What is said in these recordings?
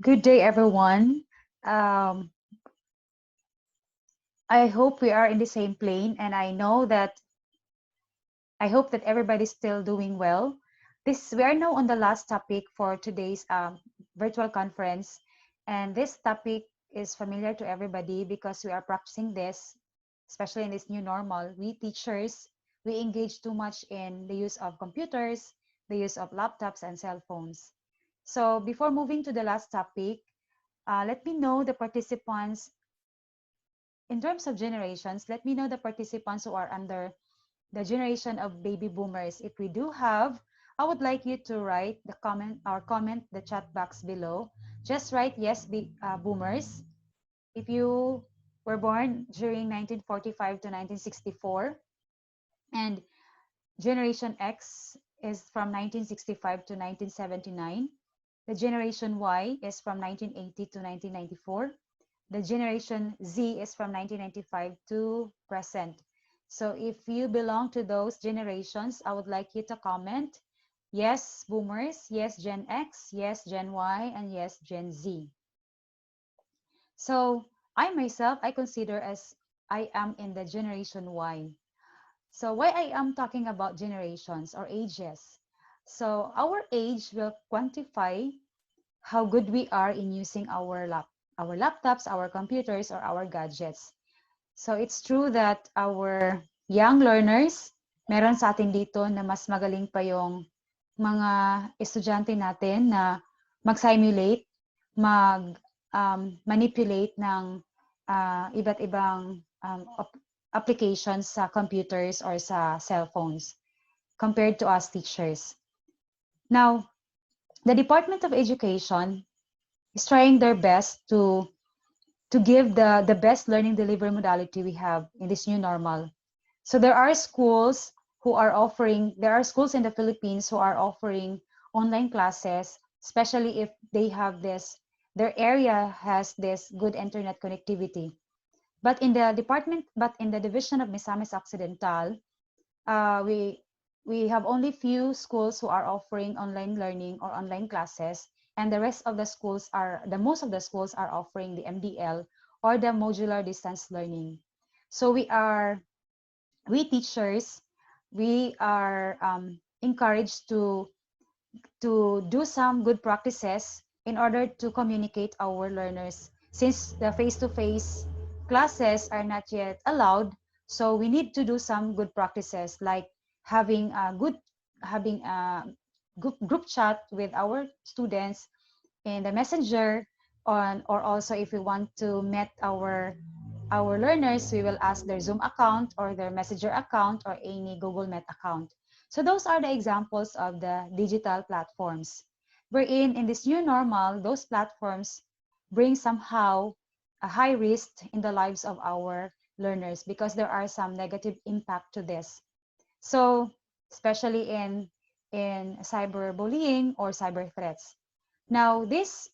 Good day, everyone. Um, I hope we are in the same plane, and I hope that everybody's still doing well. This we are now on the last topic for today's virtual conference, and this topic is familiar to everybody because we are practicing this, especially in this new normal. We teachers we engage too much in the use of computers, the use of laptops and cell phones. So before moving to the last topic, let me know the participants in terms of generations, let me know the participants who are under the generation of baby boomers. If we do have, I would like you to write the comment the chat box below. Just write yes, boomers. If you were born during 1945 to 1964, and Generation X is from 1965 to 1979. The Generation Y is from 1980 to 1994. The Generation Z is from 1995 to present. So if you belong to those generations, I would like you to comment yes, boomers, yes, Gen X, yes, Gen Y, and yes, Gen Z. So I myself, I consider as I am in the Generation Y. So why I am talking about generations or ages. So our age will quantify how good we are in using our laptops, our computers, or our gadgets. So it's true that our young learners, meron sa atin dito na mas magaling pa yung mga estudyante natin na mag-simulate, manipulate ng iba't ibang applications sa computers or sa cell phones compared to us teachers. Now, the Department of Education is trying their best to give the best learning delivery modality we have in this new normal. So there are schools there are schools in the Philippines who are offering online classes, especially if their area has this good internet connectivity. But in the division of Misamis Occidental, uh, we we have only few schools who are offering online learning or online classes, and the most of the schools are offering the MDL or the modular distance learning. So we teachers, we are encouraged to do some good practices in order to communicate our learners. Since the face-to-face classes are not yet allowed, so we need to do some good practices like having a good having a group chat with our students in the messenger on, or also if we want to meet our learners, we will ask their Zoom account or their Messenger account or any Google Meet account. So those are the examples of the digital platforms. Wherein in this new normal, those platforms bring somehow a high risk in the lives of our learners because there are some negative impact to this. So especially in cyberbullying or cyber threats. Now this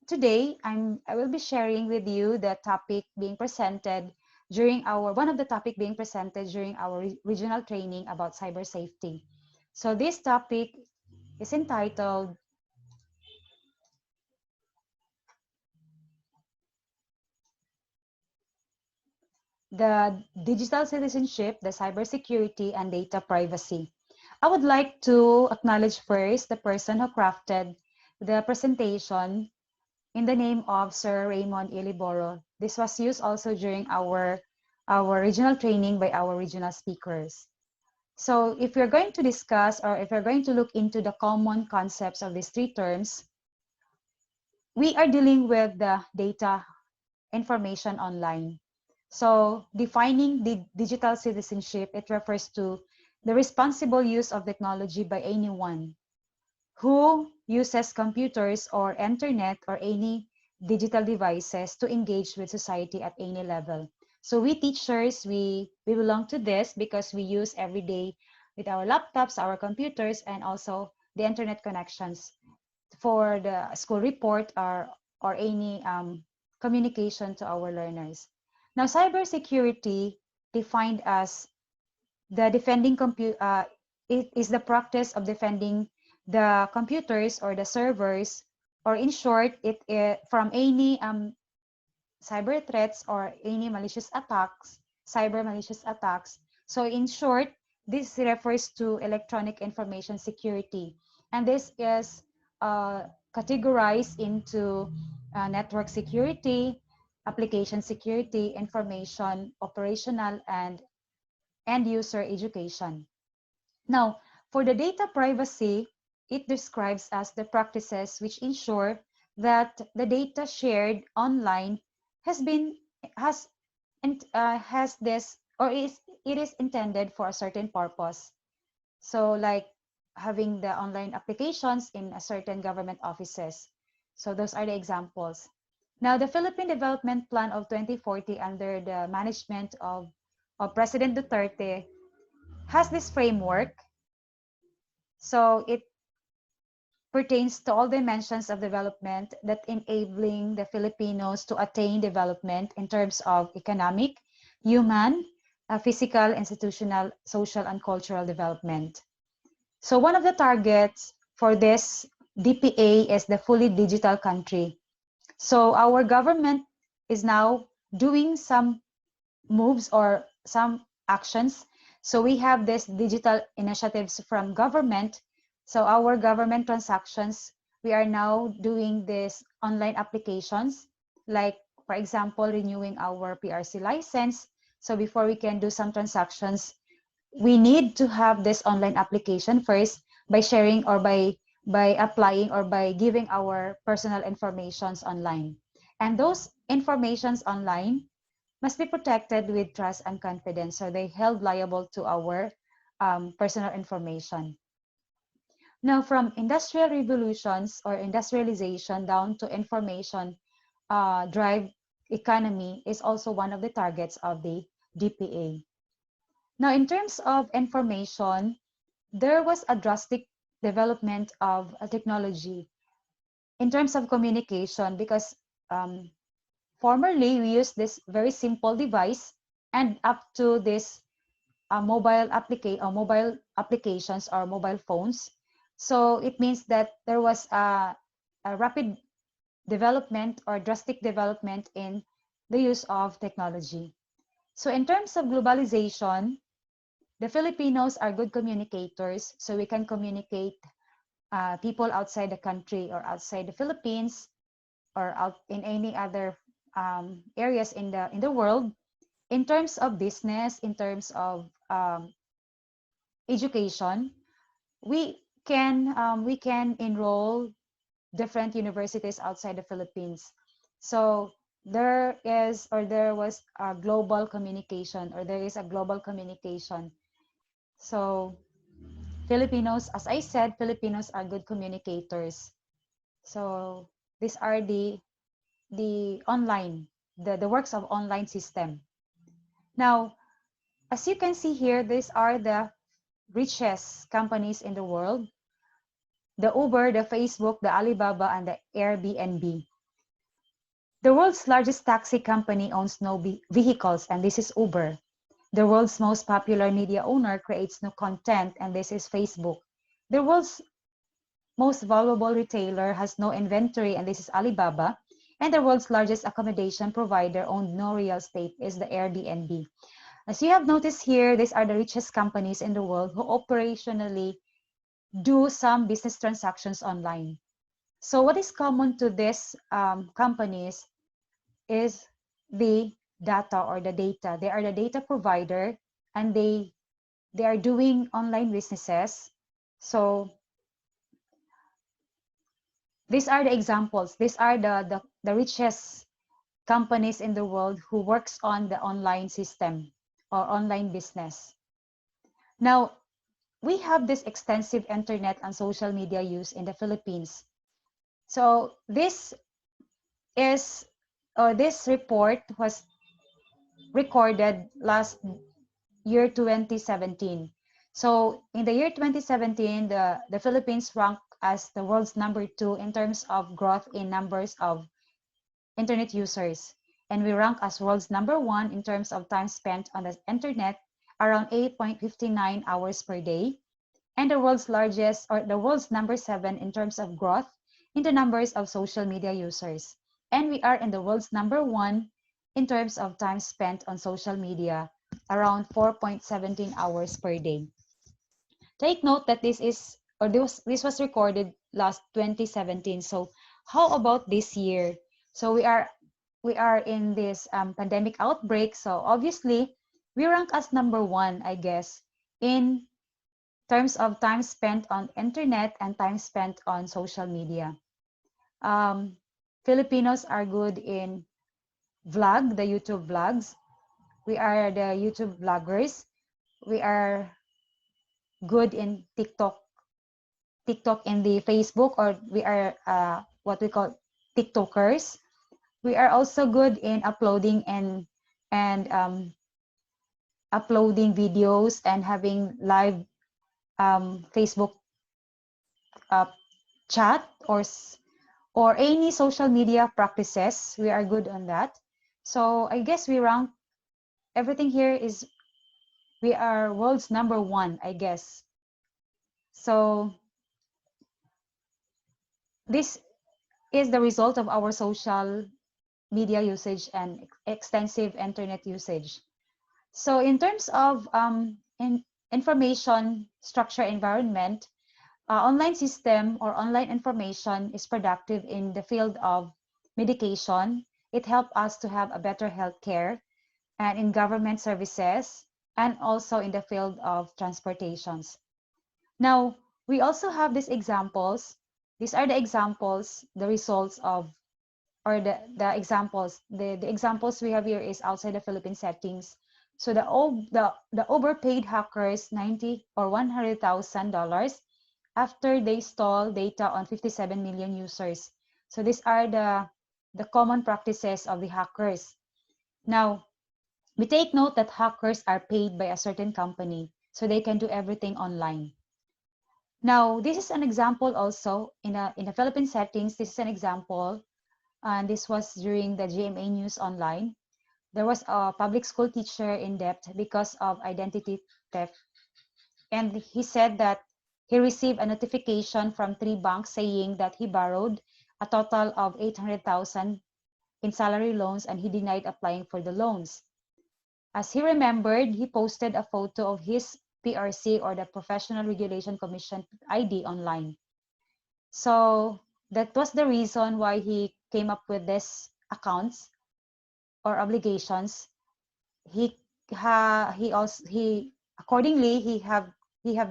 today I will be sharing with you the topic being presented during our one of the topic being presented during our regional training about cyber safety. So this topic is entitled the digital citizenship, the cybersecurity and data privacy. I would like to acknowledge first the person who crafted the presentation in the name of Sir Raymond Iliboro. This was used also during our regional training by our regional speakers. So if we're going to discuss or if we're going to look into the common concepts of these three terms, we are dealing with the data information online. So defining the digital citizenship, it refers to the responsible use of technology by anyone who uses computers or internet or any digital devices to engage with society at any level. So we teachers, we belong to this because we use every day with our laptops, our computers, and also the internet connections for the school report or any communication to our learners. Now, cybersecurity defined as the defending it is the practice of defending the computers or the servers or in short, from any cyber threats or any malicious attacks, cyber malicious attacks. So in short, this refers to electronic information security. And this is categorized into network security, application security, information, operational, and end user education. Now, for the data privacy, it describes as the practices which ensure that the data shared online has been has has this or is it is intended for a certain purpose. So like having the online applications in a certain government offices. So those are the examples. Now, the Philippine Development Plan of 2040 under the management of President Duterte has this framework. So it pertains to all dimensions of development that enabling the Filipinos to attain development in terms of economic, human, physical, institutional, social, and cultural development. So one of the targets for this DPA is the fully digital country. So our government is now doing some moves or some actions. So we have this digital initiatives from government. So our government transactions, we are now doing this online applications, like for example, renewing our PRC license. So before we can do some transactions, we need to have this online application first by sharing or by applying or by giving our personal informations online. And those informations online must be protected with trust and confidence, so they held liable to our personal information. Now, from industrial revolutions or industrialization down to information drive economy is also one of the targets of the DPA. Now, in terms of information, there was a drastic development of technology in terms of communication because formerly we used this very simple device and up to this mobile applications or mobile phones. So it means that there was a rapid development or drastic development in the use of technology. So in terms of globalization, the Filipinos are good communicators, so we can communicate people outside the country or outside the Philippines or out in any other areas in the world. In terms of business, in terms of education, we can enroll different universities outside the Philippines. So there was a global communication or there is a global communication. So Filipinos, as I said, Filipinos are good communicators. So these are the online, the works of online system. Now, as you can see here, these are the richest companies in the world: the Uber, the Facebook, the Alibaba, and the Airbnb. The world's largest taxi company owns no vehicles, and this is Uber. The world's most popular media owner creates no content, and this is Facebook. The world's most valuable retailer has no inventory, and this is Alibaba. And the world's largest accommodation provider owned no real estate is the Airbnb. As you have noticed here, these are the richest companies in the world who operationally do some business transactions online. So what is common to these companies is the data or the data. They are the data provider and they are doing online businesses. So these are the examples. These are the richest companies in the world who works on the online system or online business. Now, we have this extensive internet and social media use in the Philippines. So is this report was recorded last year 2017. So in the year 2017, the Philippines ranked as the world's #2 in terms of growth in numbers of internet users. And we rank as world's #1 in terms of time spent on the internet, around 8.59 hours per day. And the world's largest or the world's #7 in terms of growth in the numbers of social media users. And we are in the world's number one in terms of time spent on social media, around 4.17 hours per day. Take note that this was recorded last 2017. So how about this year? So we are in this pandemic outbreak. So obviously we rank as number one, I guess, in terms of time spent on internet and time spent on social media. Um, Filipinos are good in the YouTube vlogs. We are the YouTube vloggers. We are good in TikTok in the Facebook, or we are what we call TikTokers. We are also good in uploading and uploading videos and having live Facebook uh, chat or any social media practices. We are good on that. So I guess we rank everything here is we are world's number one, I guess. So this is the result of our social media usage and extensive internet usage. So in terms of information structure environment, online system or online information is productive in the field of medication. It helps us to have a better health care and in government services and also in the field of transportations. Now, we also have these examples. These are the examples, the results of or the examples we have here is outside the Philippine settings. So the overpaid hackers 90 or $100,000 after they stole data on 57 million users. So these are the common practices of the hackers. Now, we take note that hackers are paid by a certain company, so they can do everything online. Now, this is an example also in the Philippine settings. This is an example, and this was during the GMA News Online. There was a public school teacher in debt because of identity theft, and he said that he received a notification from 3 banks saying that he borrowed a total of 800,000 in salary loans and he denied applying for the loans. As he remembered, he posted a photo of his PRC or the Professional Regulation Commission ID online. So that was the reason why he came up with this accounts or obligations. He also he accordingly he have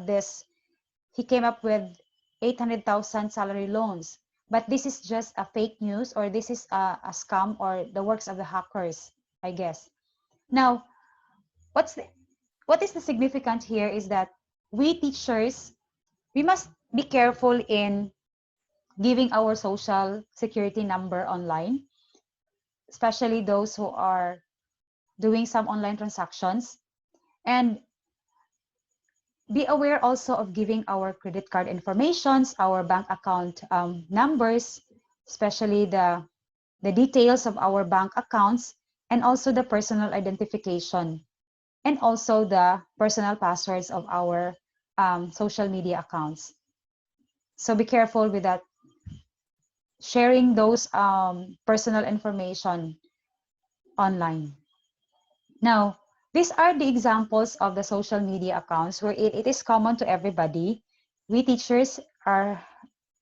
this he came up with 800,000 salary loans. But this is just a fake news, or this is a scam or the works of the hackers, I guess. Now, what is the significant here is that we teachers, we must be careful in giving our social security number online, especially those who are doing some online transactions. And be aware also of giving our credit card informations, our bank account numbers, especially the details of our bank accounts, and also the personal identification, and also the personal passwords of our social media accounts. So be careful with that, sharing those personal information online. Now, these are the examples of the social media accounts where it is common to everybody. We teachers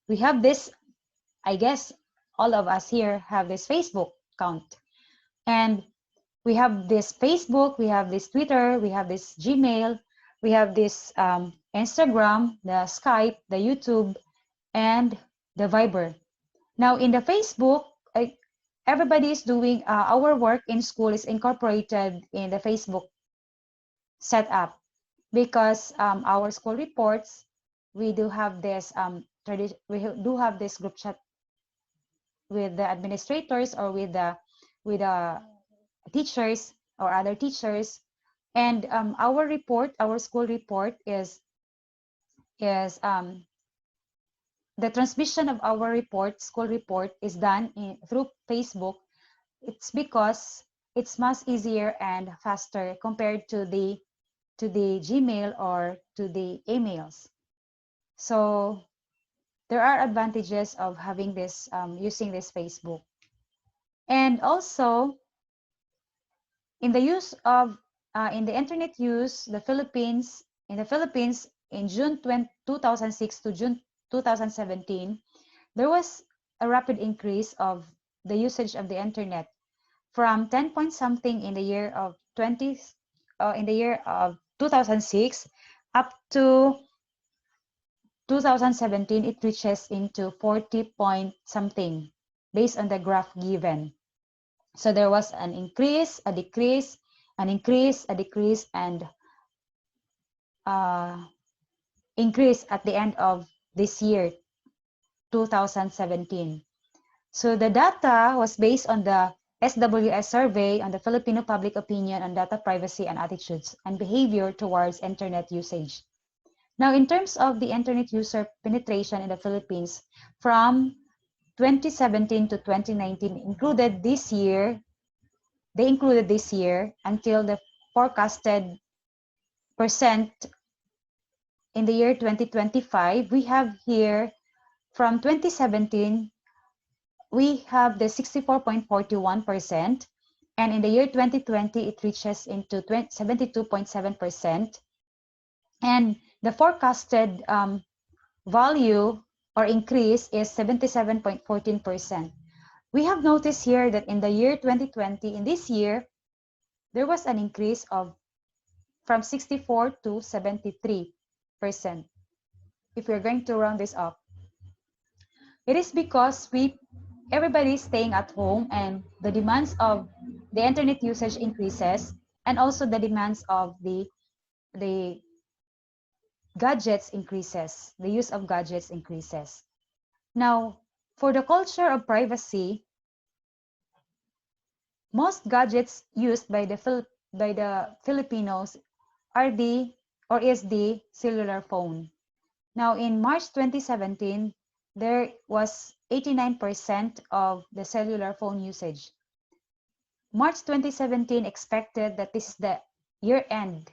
we have this, I guess all of us here have this Facebook account. And we have this Facebook, we have this Twitter, we have this Gmail, we have this Instagram, the Skype, the YouTube, and the Viber. Now in the Facebook, everybody is doing our work in school is incorporated in the Facebook setup because our school reports, we do have this do have this group chat with the administrators or with the teachers or other teachers, and our school report is the transmission of our school report is done through Facebook. It's because it's much easier and faster compared to the Gmail or to the emails. So there are advantages of having this, using this Facebook. And also, in the use of, in the internet use, in the Philippines, in June 2006 to June 2017, there was a rapid increase of the usage of the internet from 10 point something in the year of 2006 up to 2017. It reaches into 40 point something based on the graph given. So there was an increase, a decrease, an increase, a decrease, and increase at the end of this year, 2017. So the data was based on the SWS survey on the Filipino public opinion on data privacy and attitudes and behavior towards internet usage. Now, in terms of the internet user penetration in the Philippines from 2017 to 2019 included this year, they included this year until the forecasted percent in the year 2025, we have here from 2017, we have the 64.41%, and in the year 2020, it reaches into 72.7%, and the forecasted value or increase is 77.14%. We have noticed here that in the year 2020, in this year, there was an increase of from 64 to 73%. If we're going to round this up, it is because everybody is staying at home and the demands of the internet usage increases, and also the demands of the gadgets increases, the use of gadgets increases. Now, for the culture of privacy, most gadgets used by the Filipinos are is the cellular phone. Now, in March 2017, there was 89% of the cellular phone usage. March 2017 expected that this is the year end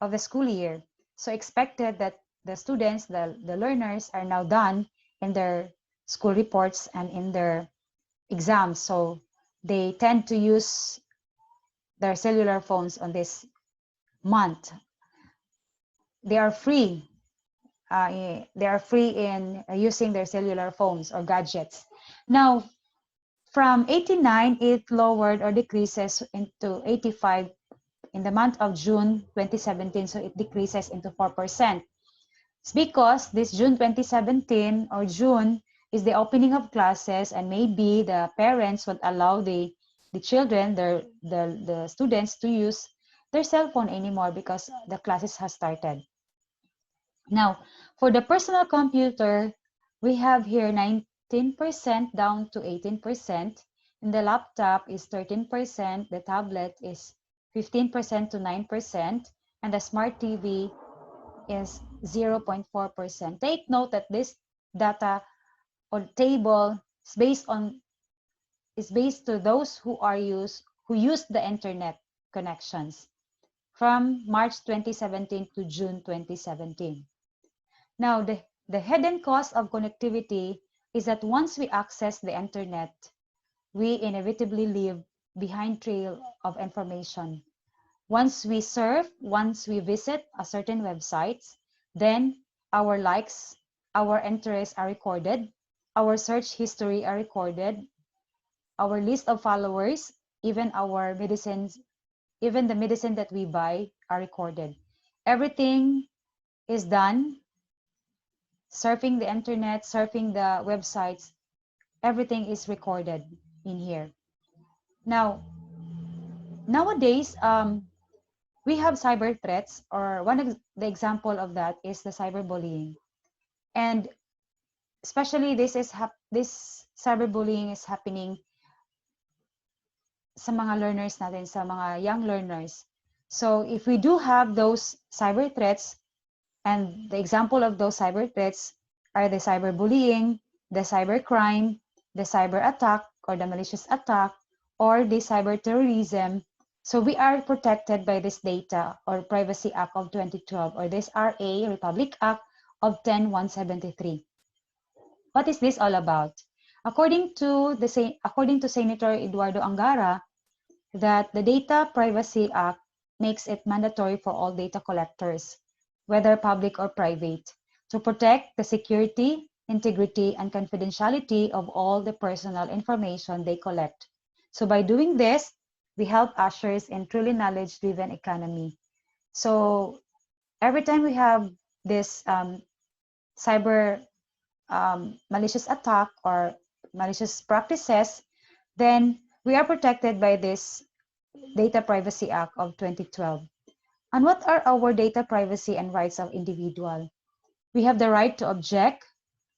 of the school year. So expected that the students, the learners are now done in their school reports and in their exams. So they tend to use their cellular phones on this month. They are free. They are free in using their cellular phones or gadgets. Now, from 89, it lowered or decreases into 85 in the month of June 2017, so it decreases into 4%. It's because this June 2017 or June is the opening of classes, and maybe the parents would allow the children, the students, to use their cell phone anymore because the classes has started. Now, for the personal computer, we have here 19% down to 18%, and the laptop is 13%, the tablet is 15% to 9%, and the smart TV is 0.4%. Take note that this data or table is based to those who use the internet connections from March 2017 to June 2017. Now, the hidden cost of connectivity is that once we access the internet, we inevitably leave behind trail of information. Once we surf, once we visit a certain websites, then our likes, our interests are recorded, our search history are recorded, our list of followers, even our medicines, even the medicine that we buy are recorded. Everything is done. Surfing the internet, surfing the websites, everything is recorded in here. Now, nowadays, we have cyber threats, or one of the example of that is the cyberbullying. And especially this cyberbullying is happening sa mga learners natin, sa mga young learners. So if we do have those cyber threats, and the example of those cyber threats are the cyberbullying, the cybercrime, the cyber attack or the malicious attack, or the cyber terrorism. So we are protected by this Data or Privacy Act of 2012, or this RA, Republic Act of 10173. What is this all about? According to Senator Eduardo Angara, that the Data Privacy Act makes it mandatory for all data collectors, whether public or private, to protect the security, integrity, and confidentiality of all the personal information they collect. So by doing this, we help ushers in truly knowledge-driven economy. So every time we have this cyber malicious attack or malicious practices, then we are protected by this Data Privacy Act of 2012. And what are our data privacy and rights of individual? We have the right to object,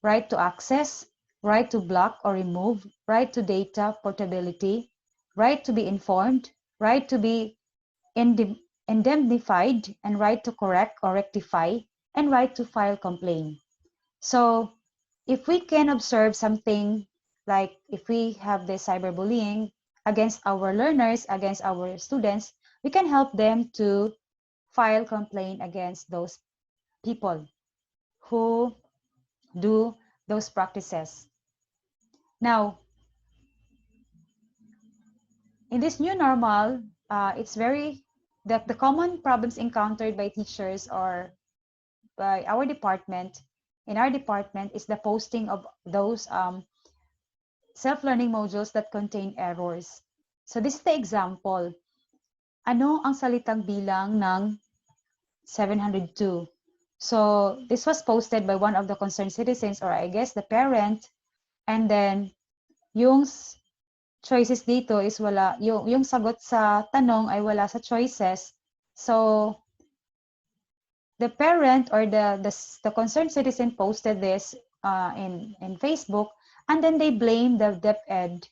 right to access, right to block or remove, right to data portability, right to be informed, right to be indemnified, and right to correct or rectify, and right to file complaint. So if we can observe something like if we have the cyberbullying against our learners, against our students, we can help them to file complaint against those people who do those practices. Now, in this new normal, it's very that the common problems encountered by teachers or by our department, in our department, is the posting of those self-learning modules that contain errors. So this is the example. Ano ang salitang bilang ng 702? So this was posted by one of the concerned citizens, or I guess the parent, and then yung choices dito is wala, yung sagot sa tanong ay wala sa choices. So the parent or the concerned citizen posted this in Facebook, and then they blame the DepEd.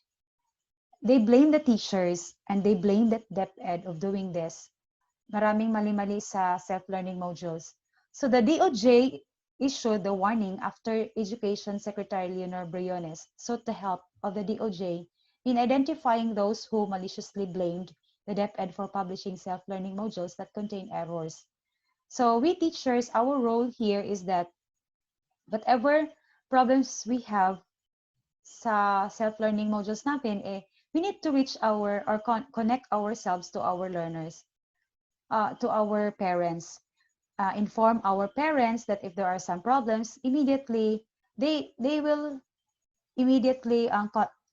They blame the teachers and they blame the DepEd of doing this. Maraming mali-mali sa self-learning modules. So the DOJ issued the warning after Education Secretary Leonor Briones sought the help of the DOJ in identifying those who maliciously blamed the DepEd for publishing self-learning modules that contain errors. So we teachers, our role here is that whatever problems we have sa self-learning modules natin, we need to reach our or connect ourselves to our learners, to our parents. Inform our parents that if there are some problems, immediately they will immediately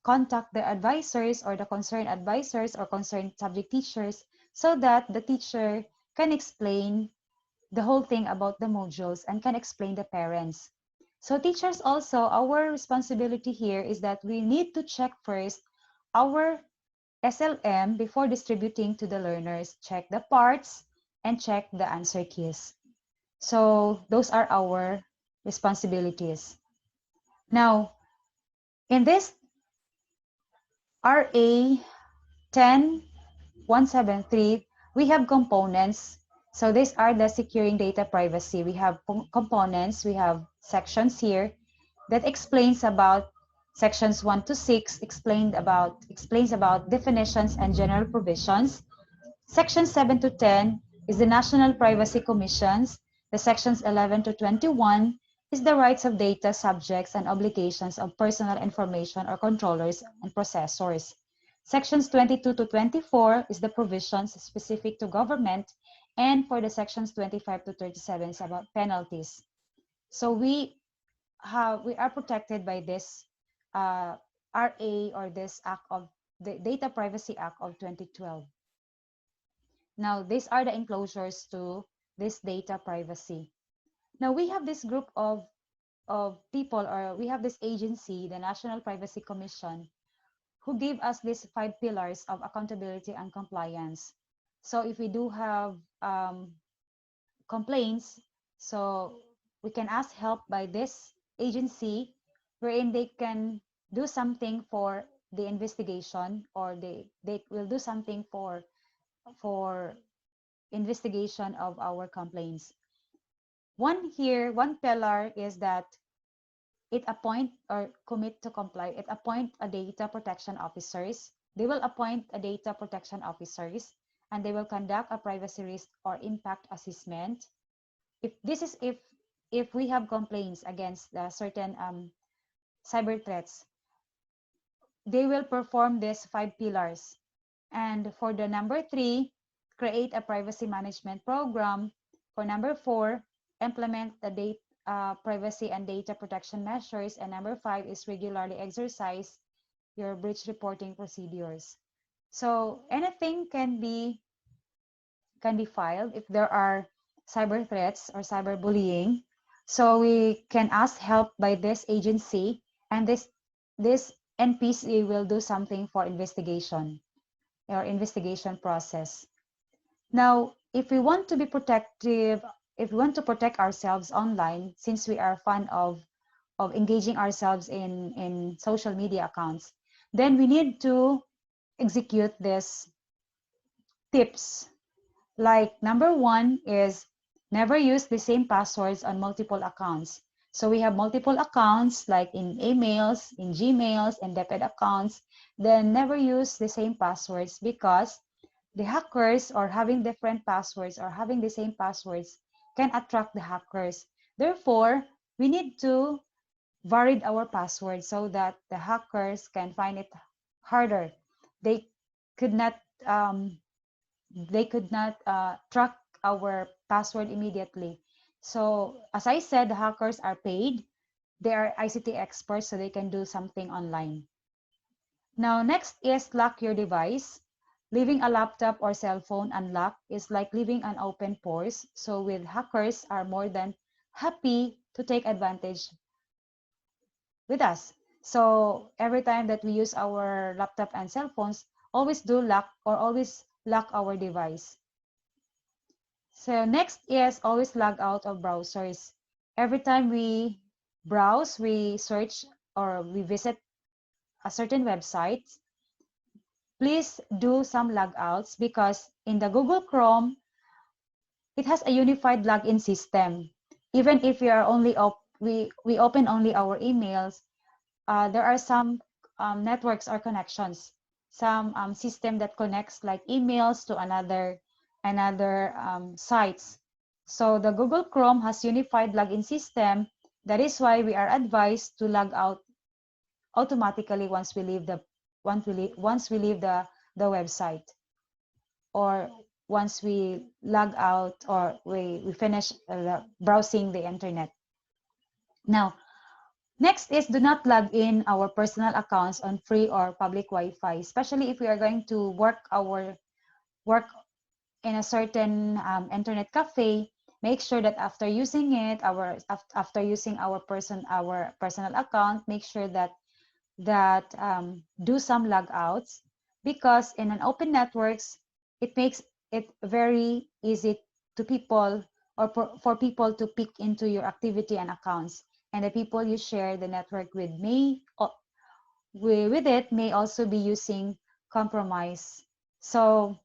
contact the advisors or the concerned advisors or concerned subject teachers so that the teacher can explain the whole thing about the modules and can explain the parents. So teachers also, our responsibility here is that we need to check first our SLM before distributing to the learners. Check the parts and check the answer keys. So those are our responsibilities. Now, in this RA 10173, we have components. So these are the securing data privacy. We have components, we have sections here that explains about sections 1 to 6 explains about definitions and general provisions. Section 7 to 10 is the National Privacy Commissions. The sections 11 to 21 is the rights of data subjects and obligations of personal information or controllers and processors. Sections 22 to 24 is the provisions specific to government, and for the sections 25 to 37 is about penalties. So we are protected by this RA or this act of the Data Privacy Act of 2012. Now, these are the enclosures to this data privacy. Now, we have this group of people, or we have this agency, the National Privacy Commission, who gave us these 5 pillars of accountability and compliance. So if we do have complaints, so we can ask help by this agency wherein they can do something for the investigation, or they will do something for investigation of our complaints. One pillar is that it appoint or commit to comply. It appoint a data protection officers. They will appoint a data protection officers, and they will conduct a privacy risk or impact assessment. If we have complaints against certain cyber threats, they will perform these 5 pillars. And for the number 3, create a privacy management program. For number 4, implement the data privacy and data protection measures. And number 5 is regularly exercise your breach reporting procedures. So anything can be filed if there are cyber threats or cyberbullying. So we can ask help by this agency, and this NPC will do something for investigation or investigation process. Now, if we want to be protective, if we want to protect ourselves online, since we are fond of engaging ourselves in social media accounts, then we need to execute these tips. Like number 1 is never use the same passwords on multiple accounts. So we have multiple accounts like in emails, in Gmails, and debit accounts. Then never use the same passwords because the hackers or having different passwords or having the same passwords can attract the hackers. Therefore, we need to vary our password so that the hackers can find it harder. They could not track our password immediately. So as I said, the hackers are paid. They are ICT experts, so they can do something online. Now, next is lock your device. Leaving a laptop or cell phone unlocked is like leaving an open pores. So with hackers are more than happy to take advantage with us. So every time that we use our laptop and cell phones, always do lock or always lock our device. So next is always log out of browsers. Every time we browse, we search or we visit a certain website, please do some logouts because in the Google Chrome, it has a unified login system. Even if we are only we open only our emails, there are some networks or connections, some system that connects like emails to another sites. So the Google Chrome has unified login system. That is why we are advised to log out automatically once we leave the website, or once we log out or we finish browsing the internet. Now, next is do not log in our personal accounts on free or public Wi-Fi, especially if we are going to work in a certain internet cafe. Make sure that after using it, after using our personal account, make sure that do some logouts, because in an open networks, it makes it very easy to people or for people to pick into your activity and accounts, and the people you share the network with with it may also be using compromise. So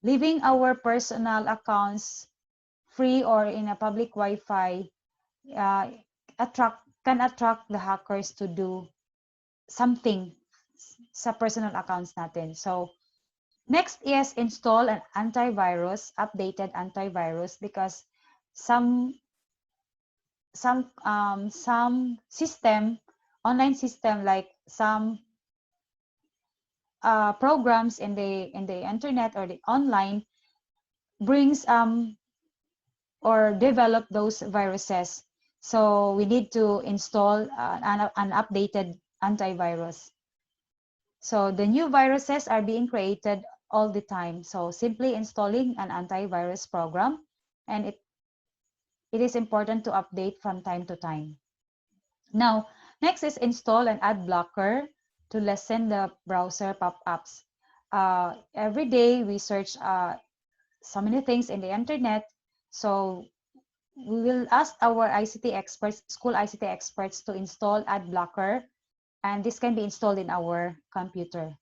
leaving our personal accounts free or in a public Wi-Fi uh, can attract the hackers to do something sa personal accounts natin. So next is install an antivirus, updated antivirus, because some some system, online system, like some programs in the internet or the online brings or develop those viruses. So we need to install an updated antivirus. So the new viruses are being created all the time. So simply installing an antivirus program, and it is important to update from time to time. Now, next is install an ad blocker to lessen the browser pop-ups. Every day we search so many things in the internet. So we will ask our ICT experts, school ICT experts, to install ad blocker, and this can be installed in our computer.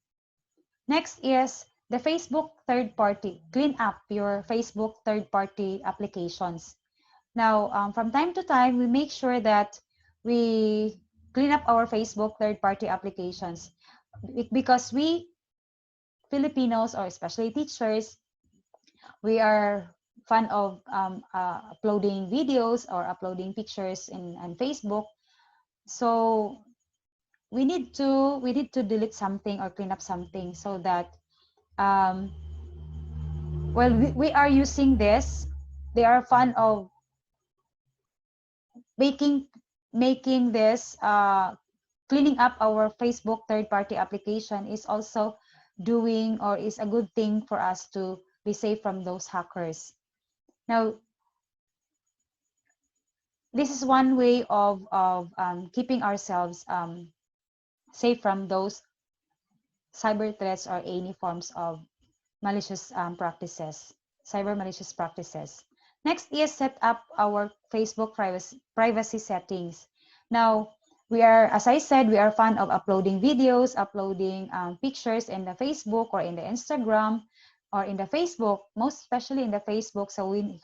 Next is the Facebook third party. Clean up your Facebook third party applications. Now, from time to time, we make sure that we clean up our Facebook third party applications, because we Filipinos, or especially teachers, we are fond of uploading videos or uploading pictures in Facebook. So we need to delete something or clean up something so that um, well we are using this. They are fun of making making this cleaning up our Facebook third-party application is also doing or is a good thing for us to be safe from those hackers. Now, this is one way of keeping ourselves safe from those cyber threats or any forms of malicious practices, cyber malicious practices. Next is set up our Facebook privacy settings. Now, we are, as I said, we are fond of uploading videos, uploading pictures in the Facebook or in the Instagram or in the Facebook, most especially in the Facebook. So we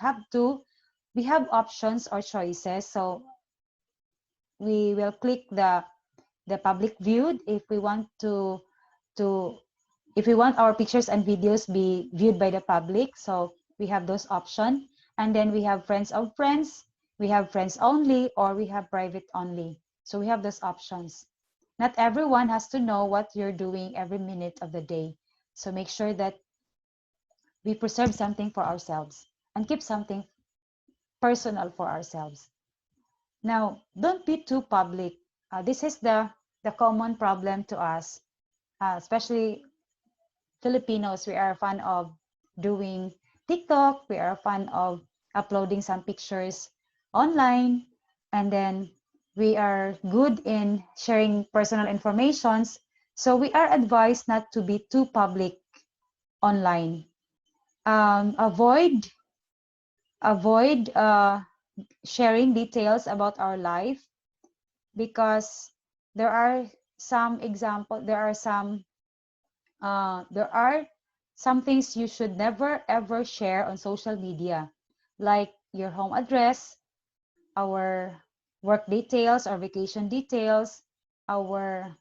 have options or choices. So we will click the public viewed if we want to if we want our pictures and videos be viewed by the public. So we have those options. And then we have friends of friends, we have friends only, or we have private only. So we have those options. Not everyone has to know what you're doing every minute of the day. So make sure that we preserve something for ourselves and keep something personal for ourselves. Now, don't be too public. This is the common problem to us, especially Filipinos. We are fond of doing TikTok. We are fond of uploading some pictures online. And then we are good in sharing personal informations. So we are advised not to be too public online. Avoid sharing details about our life because there are there are some things you should never ever share on social media, like your home address, our work details, our vacation details, our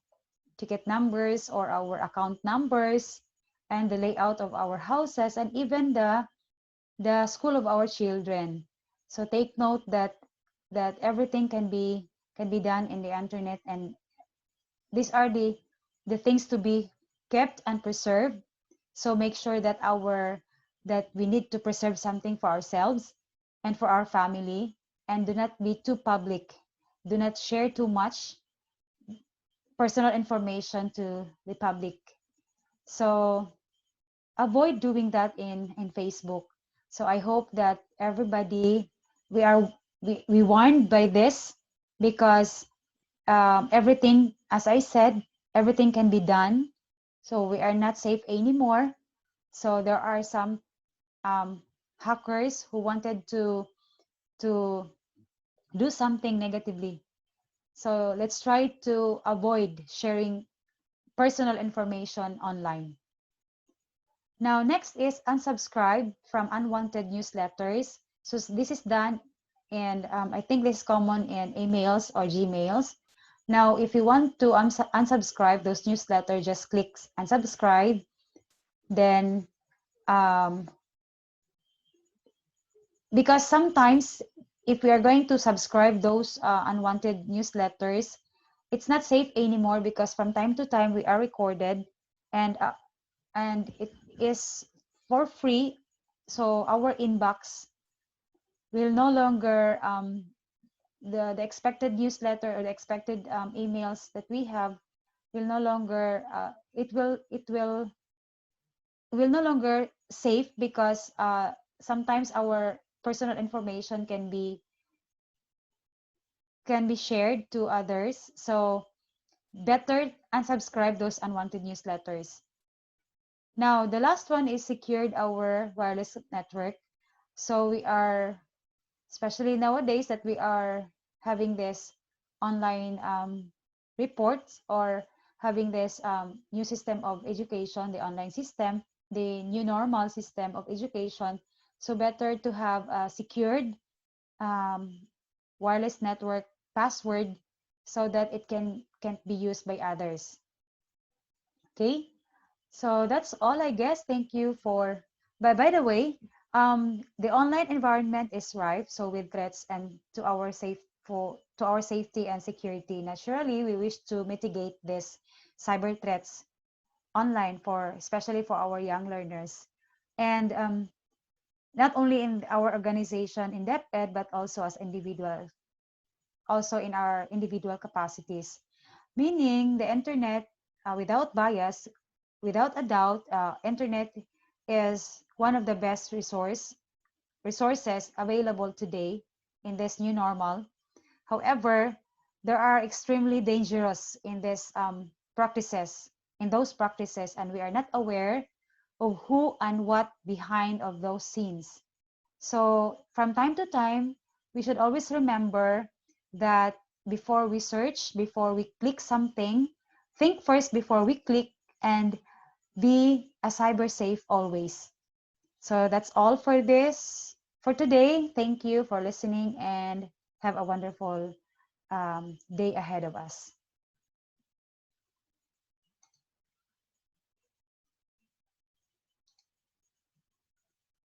ticket numbers or our account numbers, and the layout of our houses, and even the school of our children. So take note that everything can be done in the internet, and these are the things to be kept and preserved. So make sure that we need to preserve something for ourselves and for our family, and do not be too public. Do not share too much personal information to the public. So avoid doing that in Facebook. So I hope that everybody we are we warned by this because everything, as I said, everything can be done. So we are not safe anymore. So there are some hackers who wanted to do something negatively. So let's try to avoid sharing personal information online. Now, next is unsubscribe from unwanted newsletters. So this is done, and I think this is common in emails or Gmails. Now, if you want to unsubscribe those newsletters, just click unsubscribe. Then, because sometimes if we are going to subscribe those unwanted newsletters, it's not safe anymore because from time to time we are recorded, and it is for free. So our inbox will no longer the expected newsletter or the expected emails that we have will no longer it will no longer safe because sometimes our personal information can be shared to others. So better unsubscribe those unwanted newsletters. Now, the last one is secured our wireless network. So we are, especially nowadays that we are having this online reports or having this new system of education, the online system, the new normal system of education. So better to have a secured um, wireless network password so that it can't be used by others. Okay, so that's all, I guess. Thank you for. But by the way, the online environment is rife, so with threats and to our to our safety and security. Naturally, we wish to mitigate these cyber threats online, for especially for our young learners, and not only in our organization in DepEd, but also as individuals, also in our individual capacities. Meaning the internet, without bias, without a doubt, internet is one of the best resources available today in this new normal. However, there are extremely dangerous in this practices, in those practices, and we are not aware of who and what behind of those scenes. So from time to time, we should always remember that before we search, before we click something, think first before we click, and be a cyber safe always. So that's all for this for today. Thank you for listening and have a wonderful day ahead of us.